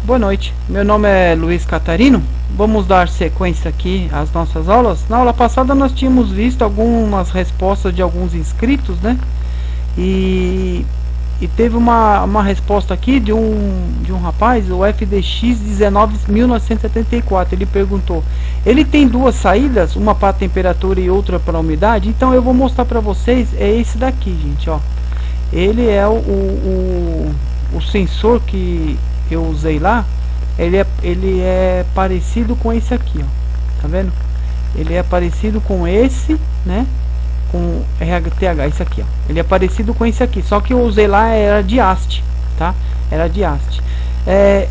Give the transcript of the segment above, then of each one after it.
Boa noite, meu nome é Luiz Catarino. Vamos dar sequência aqui às nossas aulas. Na aula passada nós tínhamos visto algumas respostas de alguns inscritos, né? E teve uma resposta aqui de um rapaz, o FDX1974. Ele perguntou: ele tem duas saídas, uma para temperatura e outra para umidade? Então eu vou mostrar para vocês, é esse daqui, gente, ó. Ele é o sensor que eu usei lá. Ele é parecido com esse aqui, ó. Tá vendo? Ele é parecido com esse, né? Com RHTH, esse aqui, ó. Ele é parecido com esse aqui, só que eu usei lá era de haste, tá? Era de haste.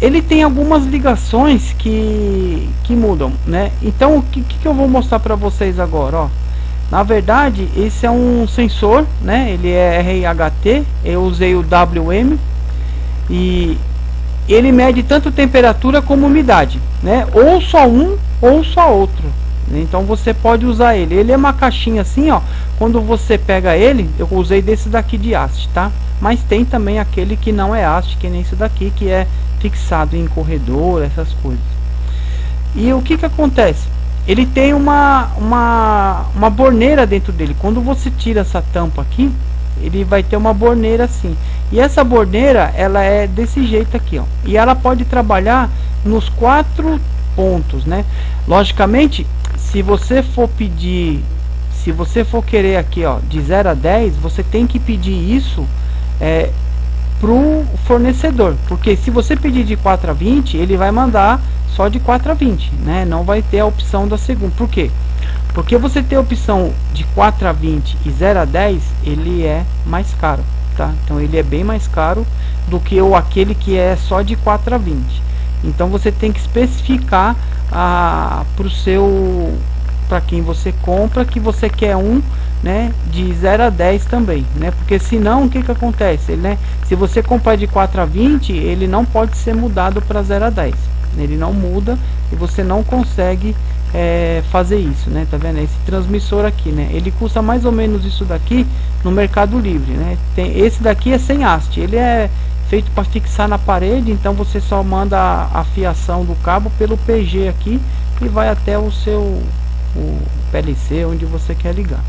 Ele tem algumas ligações que mudam, né? Então o que eu vou mostrar para vocês agora, ó. Na verdade, esse é um sensor, né? Ele é RHT. Eu usei o WM e ele mede tanto temperatura como umidade, né? Ou só um ou só outro. Então você pode usar ele. Ele é uma caixinha assim, ó. Quando você pega ele, eu usei desse daqui de haste, tá? Mas tem também aquele que não é haste, que nem esse daqui, que é fixado em corredor, essas coisas. E o que acontece? Ele tem uma borneira dentro dele. Quando você tira essa tampa aqui, ele vai ter uma borneira assim. E essa borneira, ela é desse jeito aqui, ó. E ela pode trabalhar nos 4 pontos, né? Logicamente, se você for querer aqui, ó, de 0 a 10, você tem que pedir isso pro fornecedor. Porque se você pedir de 4 a 20, ele vai mandar só de 4 a 20, né? Não vai ter a opção da segunda. Por quê? Porque você tem a opção de 4 a 20 e 0 a 10, ele é mais caro, tá? Então ele é bem mais caro do que aquele que é só de 4 a 20. Então você tem que especificar para quem você compra, que você quer né, de 0 a 10 também, né? Porque senão o que acontece? Né? Se você comprar de 4 a 20, ele não pode ser mudado para 0 a 10. Ele não muda e você não consegue fazer isso, né? Tá vendo? Esse transmissor aqui, né? Ele custa mais ou menos isso daqui no Mercado Livre, né? Esse daqui é sem haste. Ele é feito para fixar na parede, então você só manda a fiação do cabo pelo PG aqui e vai até o PLC onde você quer ligar,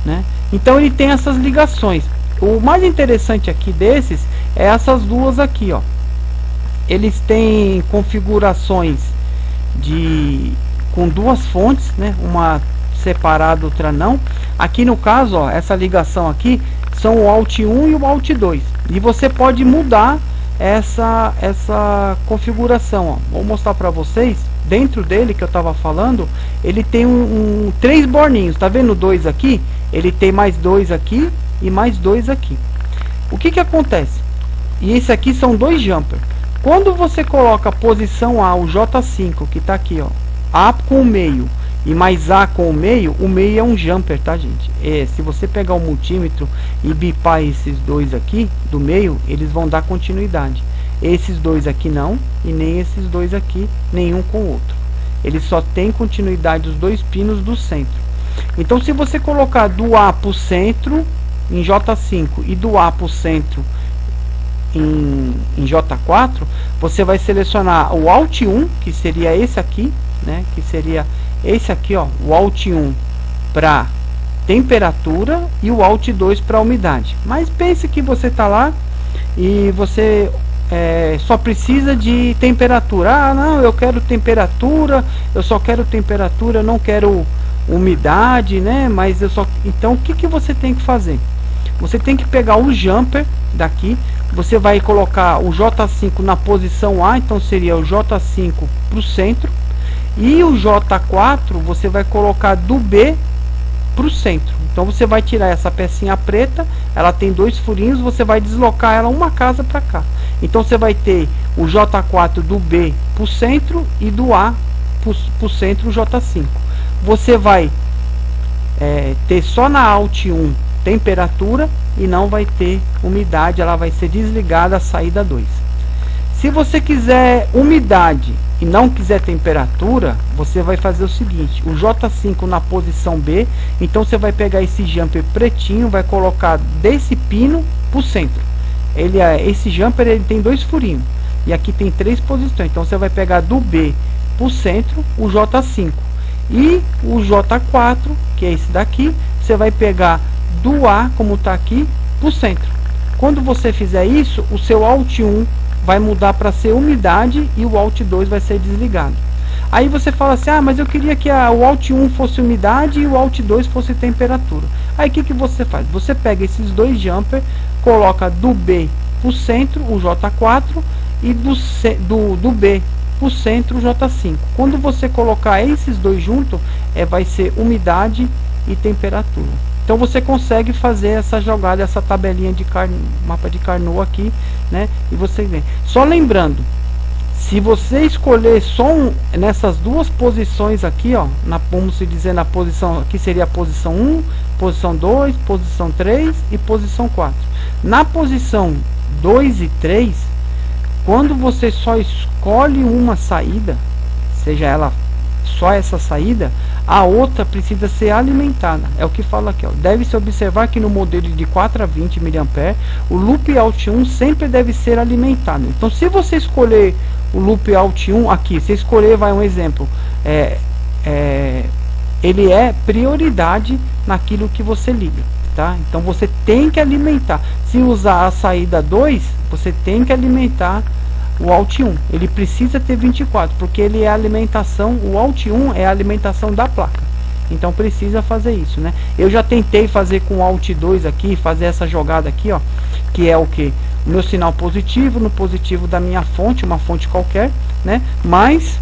né? Então ele tem essas ligações. O mais interessante aqui desses é essas duas aqui, ó. Eles têm configurações com duas fontes, né? Uma separada, outra não. Aqui no caso, ó, essa ligação aqui são o Alt 1 e o Alt 2. E você pode mudar essa configuração, ó. Vou mostrar para vocês. Dentro dele que eu estava falando, ele tem 3 borninhos. Tá vendo 2 aqui? Ele tem mais 2 aqui e mais 2 aqui. O que acontece? E esse aqui são 2 jumper. Quando você coloca a posição A, o J5, que está aqui, ó, A com o meio e mais A com o meio é um jumper, tá, gente? Se você pegar o multímetro e bipar esses 2 aqui do meio, eles vão dar continuidade. Esses 2 aqui não, e nem esses 2 aqui, nenhum com o outro. Ele só tem continuidade os 2 pinos do centro. Então se você colocar do A para o centro em J5 e do A para o centro em J4, você vai selecionar o Alt 1, que seria esse aqui, né? Que seria esse aqui, ó, o Alt 1 para temperatura e o Alt 2 para umidade. Mas pense que você está lá e você só precisa de temperatura. Ah, não, eu quero temperatura, eu só quero temperatura, eu não quero umidade, né? Mas então o que você tem que fazer? Você tem que pegar o jumper daqui, você vai colocar o J5 na posição A, então seria o J5 para o centro, e o J4 você vai colocar do B para o centro. Então você vai tirar essa pecinha preta, ela tem 2 furinhos, você vai deslocar ela uma casa para cá. Então você vai ter o J4 do B para o centro e do A para o centro o J5. Você vai ter só na Alt 1 temperatura e não vai ter umidade, ela vai ser desligada a saída 2. Se você quiser umidade e não quiser temperatura, você vai fazer o seguinte: o J5 na posição B, então você vai pegar esse jumper pretinho, vai colocar desse pino para o centro. Esse jumper ele tem 2 furinhos. e aqui tem 3 posições. Então você vai pegar do B para o centro o J5 e o J4, que é esse daqui, você vai pegar do A, como está aqui, para o centro. Quando você fizer isso, o seu Alt 1 vai mudar para ser umidade e o Alt 2 vai ser desligado. Aí você fala assim, ah, mas eu queria que o Alt 1 fosse umidade e o Alt 2 fosse temperatura. Aí o que você faz? Você pega esses dois jumper, coloca do B para o centro o J4 e do B para o centro o J5. Quando você colocar esses dois juntos, vai ser umidade e temperatura. Então você consegue fazer essa jogada, essa tabelinha de mapa de Carnot aqui, né? E você vê. Só lembrando, se você escolher só nessas duas posições aqui, ó, vamos dizer na posição, aqui seria a posição 1, posição 2, posição 3 e posição 4. Na posição 2 e 3, quando você só escolhe uma saída, seja ela só essa saída, a outra precisa ser alimentada. É o que fala aqui, ó. Deve-se observar que no modelo de 4 a 20 mA, o loop Alt 1 sempre deve ser alimentado. Então, se você escolher o loop Alt 1 aqui, se escolher, vai um exemplo, ele é prioridade naquilo que você liga, tá? Então você tem que alimentar. Se usar a saída 2, você tem que alimentar o Alt 1. Ele precisa ter 24, porque ele é a alimentação, o Alt 1 é a alimentação da placa. Então precisa fazer isso, né? Eu já tentei fazer com o Alt 2 aqui, fazer essa jogada aqui, ó, que é o que? O meu sinal positivo, no positivo da minha fonte, uma fonte qualquer, né? Mais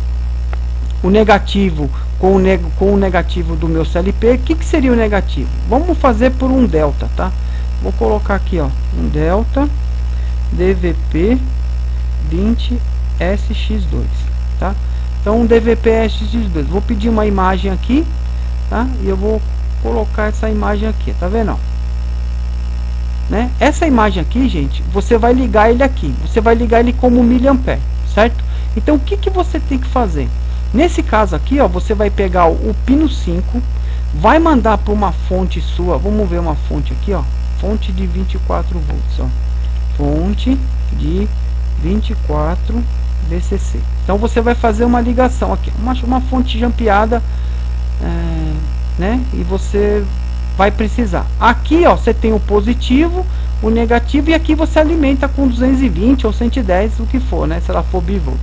o negativo com o negativo do meu CLP. O que seria o negativo? Vamos fazer por um delta, tá? Vou colocar aqui, ó, um delta DVP 20 SX2, tá? Então um DVP SX2, vou pedir uma imagem aqui, tá? E eu vou colocar essa imagem aqui, tá vendo? Né? Essa imagem aqui, gente, você vai ligar ele aqui, você vai ligar ele como miliampere, certo? Então o que você tem que fazer? Nesse caso aqui, ó, você vai pegar o pino 5, vai mandar para uma fonte sua, vamos ver uma fonte aqui, ó, fonte de 24 volts, ó, fonte de 24 VCC. Então você vai fazer uma ligação aqui, uma fonte jampeada, né? E você vai precisar. Aqui, ó, você tem o positivo, o negativo, e aqui você alimenta com 220 ou 110, o que for, né? Se ela for bivolt.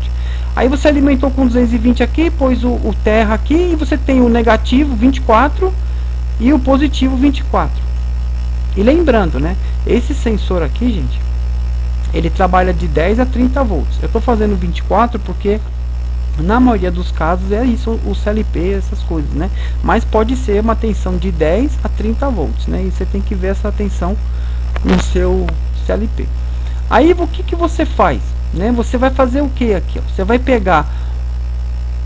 Aí você alimentou com 220 aqui, pôs o terra aqui, e você tem o negativo 24 e o positivo 24. E lembrando, né? Esse sensor aqui, gente, ele trabalha de 10 a 30 volts. Eu estou fazendo 24 porque na maioria dos casos é isso, o CLP, essas coisas, né? Mas pode ser uma tensão de 10 a 30 volts, né? E você tem que ver essa tensão no seu CLP. Aí o que você faz, né? Você vai fazer o que aqui, ó? Você vai pegar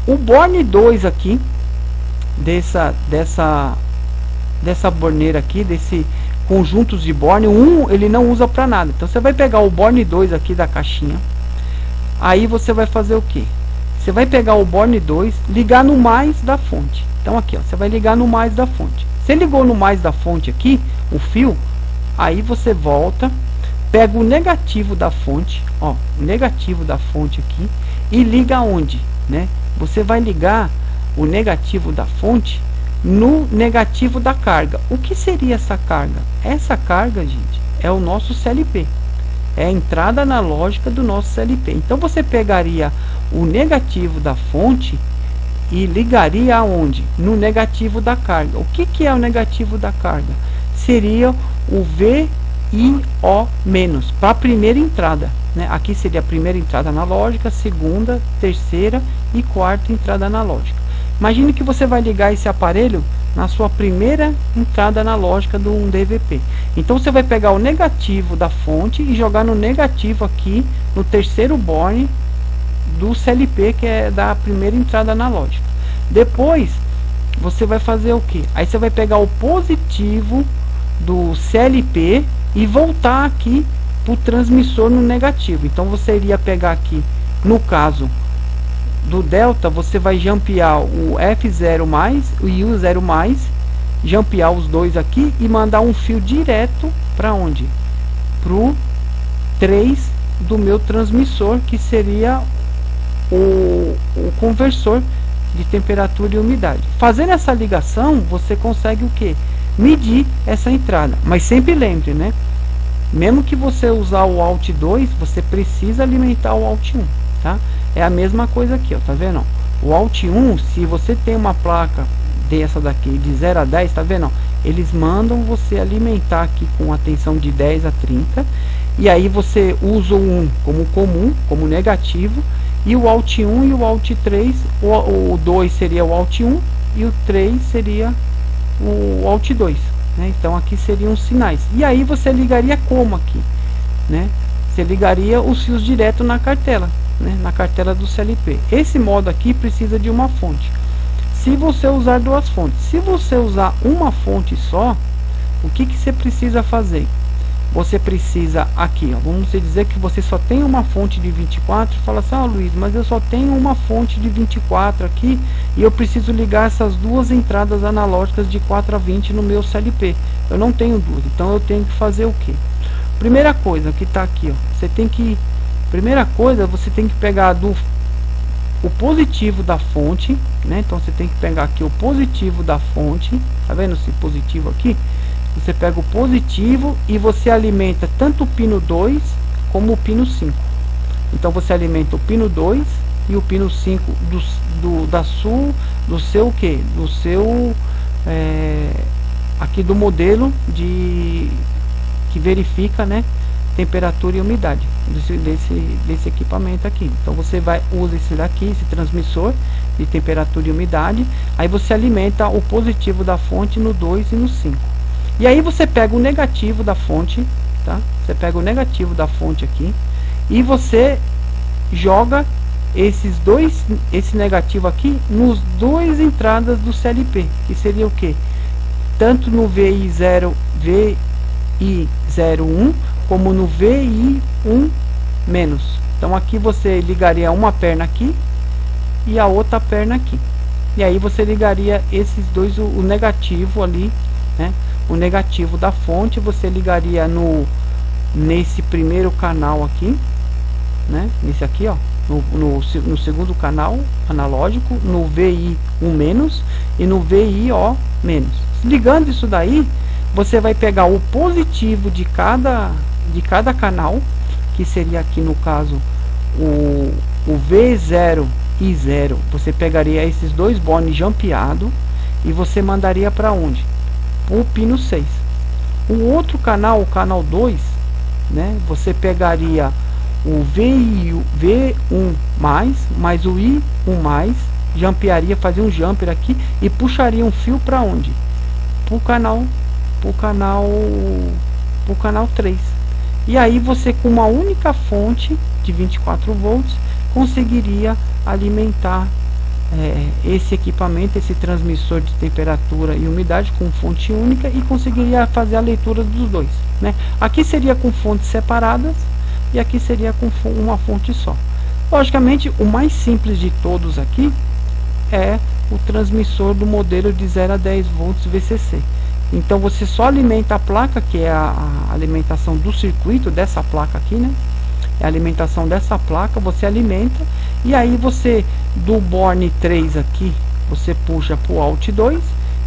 o borne 2 aqui dessa borneira aqui, desse conjuntos de borne. Ele não usa para nada. Então você vai pegar o borne 2 aqui da caixinha. Aí você vai fazer o que? Você vai pegar o borne 2, ligar no mais da fonte. Então aqui, ó, você vai ligar no mais da fonte. Você ligou no mais da fonte aqui, o fio, aí você volta, pega o negativo da fonte, ó, o negativo da fonte aqui, e liga onde, né? Você vai ligar o negativo da fonte no negativo da carga. O que seria essa carga? Essa carga, gente, é o nosso CLP. É a entrada analógica do nosso CLP. Então você pegaria o negativo da fonte e ligaria aonde? No negativo da carga. O que é o negativo da carga? Seria o VIO menos para a primeira entrada, né? Aqui seria a primeira entrada analógica, segunda, terceira e quarta entrada analógica. Imagine que você vai ligar esse aparelho na sua primeira entrada analógica do DVP. Então você vai pegar o negativo da fonte e jogar no negativo aqui no terceiro borne do CLP, que é da primeira entrada analógica. Depois você vai fazer o que? Aí você vai pegar o positivo do CLP e voltar aqui para o transmissor no negativo. Então você iria pegar aqui, no caso do delta, você vai jampear o F0 mais o U0 mais, jampear os dois aqui e mandar um fio direto para onde? Pro 3 do meu transmissor, que seria o conversor de temperatura e umidade. Fazendo essa ligação, você consegue o que? Medir essa entrada. Mas sempre lembre, né? Mesmo que você usar o Alt 2, você precisa alimentar o Alt 1, tá? É a mesma coisa aqui, ó, tá vendo? O Alt 1, se você tem uma placa dessa daqui de 0 a 10, tá vendo? Eles mandam você alimentar aqui com a tensão de 10 a 30, e aí você usa o 1 como comum, como negativo, e o Alt 1 e o Alt 3, o 2 seria o Alt 1 e o 3 seria o Alt 2, né? Então aqui seriam os sinais. E aí você ligaria como aqui, né? Você ligaria os fios direto na cartela, né? Na cartela do CLP. Esse modo aqui precisa de uma fonte. Se você usar duas fontes, se você usar uma fonte só, o que você precisa fazer? Você precisa aqui, ó, vamos dizer que você só tem uma fonte de 24, fala assim: ah, Luiz, mas eu só tenho uma fonte de 24 aqui e eu preciso ligar essas duas entradas analógicas de 4 a 20 no meu CLP. Eu não tenho duas, então eu tenho que fazer o que? Primeira coisa que está aqui, ó, você tem que pegar o positivo da fonte, né? Então você tem que pegar aqui o positivo da fonte, tá vendo esse positivo aqui? Você pega o positivo e você alimenta tanto o pino 2 como o pino 5. Então você alimenta o pino 2 e o pino 5 do seu que? Do seu aqui do modelo que verifica, né, temperatura e umidade desse equipamento aqui. Então você usa esse daqui, esse transmissor de temperatura e umidade, aí você alimenta o positivo da fonte no 2 e no 5. E aí você pega o negativo da fonte, tá? Você pega o negativo da fonte aqui e você joga esse negativo aqui nos dois entradas do CLP, que seria o que? Tanto no VI01 como no VI1 menos. Então aqui você ligaria uma perna aqui e a outra perna aqui. E aí você ligaria esses dois, o negativo ali, né? O negativo da fonte você ligaria nesse primeiro canal aqui, né? Nesse aqui, ó, no segundo canal analógico, no VI1 menos e no VIO menos. Ligando isso daí, você vai pegar o positivo de cada canal, que seria aqui no caso o V0 e 0. Você pegaria esses dois bones jampeados e você mandaria para onde? O pino 6. O outro canal, o canal 2, né, você pegaria o V1 mais o I1 jampearia, fazia um jumper aqui e puxaria um fio para onde? Pro canal 3. E aí você, com uma única fonte de 24 volts, conseguiria alimentar esse equipamento, esse transmissor de temperatura e umidade com fonte única, e conseguiria fazer a leitura dos dois, né? Aqui seria com fontes separadas e aqui seria com uma fonte só. Logicamente, o mais simples de todos aqui é o transmissor do modelo de 0 a 10 volts VCC. Então você só alimenta a placa, que é a alimentação do circuito dessa placa aqui, né? É a alimentação dessa placa, você alimenta, e aí você, do borne 3 aqui, você puxa para o Alt 2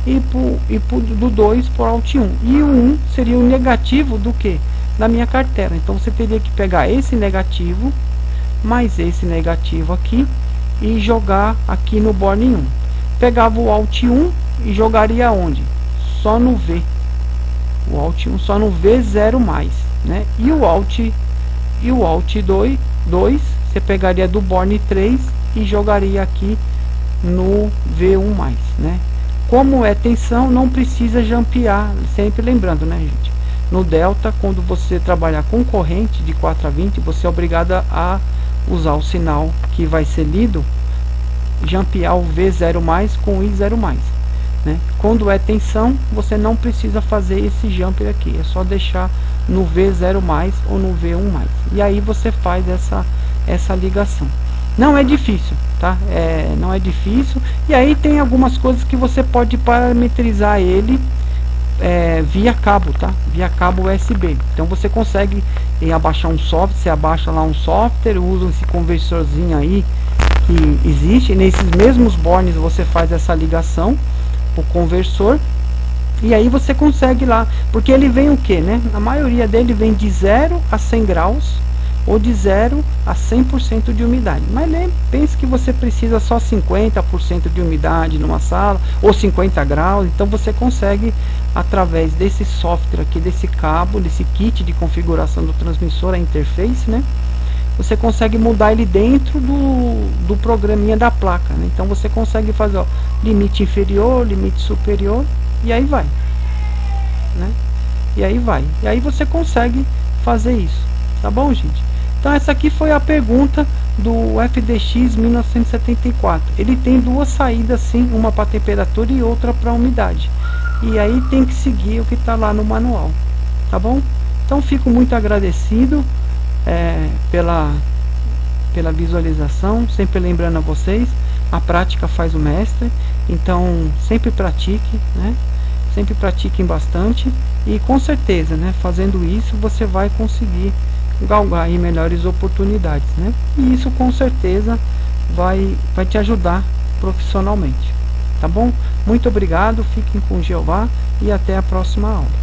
e do 2 para o Alt 1. E o 1 seria o negativo do que? Da minha cartela. Então você teria que pegar esse negativo, mais esse negativo aqui, e jogar aqui no borne 1. Pegava o Alt 1 e jogaria onde? Só no V. O Alt 1 só no V0 mais, né? E o Alt 2 você pegaria do borne 3 e jogaria aqui no V1 mais, né? Como é tensão, não precisa jampear, sempre lembrando, né, gente? No delta, quando você trabalhar com corrente de 4 a 20, você é obrigado a usar o sinal que vai ser lido, jampear o V0 mais com o I0 mais, né? Quando é tensão, você não precisa fazer esse jumper aqui, é só deixar no V0 mais ou no V1 mais, e aí você faz essa ligação. Não é difícil, tá? Não é difícil. E aí tem algumas coisas que você pode parametrizar ele via cabo, tá? Via cabo USB. Então você consegue em abaixar um software, você abaixa lá um software, usa esse conversorzinho aí que existe. Nesses mesmos bornes você faz essa ligação, o conversor, e aí você consegue lá, porque ele vem o que, né? A maioria dele vem de 0 a 100 graus ou de 0 a 100% de umidade. Mas pense que você precisa só 50% de umidade numa sala, ou 50 graus, então você consegue, através desse software aqui, desse cabo, desse kit de configuração do transmissor, a interface, né? Você consegue mudar ele dentro do programinha da placa, né? Então você consegue fazer, ó, limite inferior, limite superior, e aí vai, né? E aí vai. E aí você consegue fazer isso, tá bom, gente? Então essa aqui foi a pergunta do FDX 1974. Ele tem duas saídas sim, uma para temperatura e outra para umidade. E aí tem que seguir o que está lá no manual, tá bom? Então fico muito agradecido pela visualização, sempre lembrando a vocês, a prática faz o mestre, então sempre pratique, né? Sempre pratiquem bastante e com certeza, né, fazendo isso você vai conseguir galgar aí melhores oportunidades, né? E isso com certeza vai te ajudar profissionalmente, tá bom? Muito obrigado, fiquem com Jeová e até a próxima aula.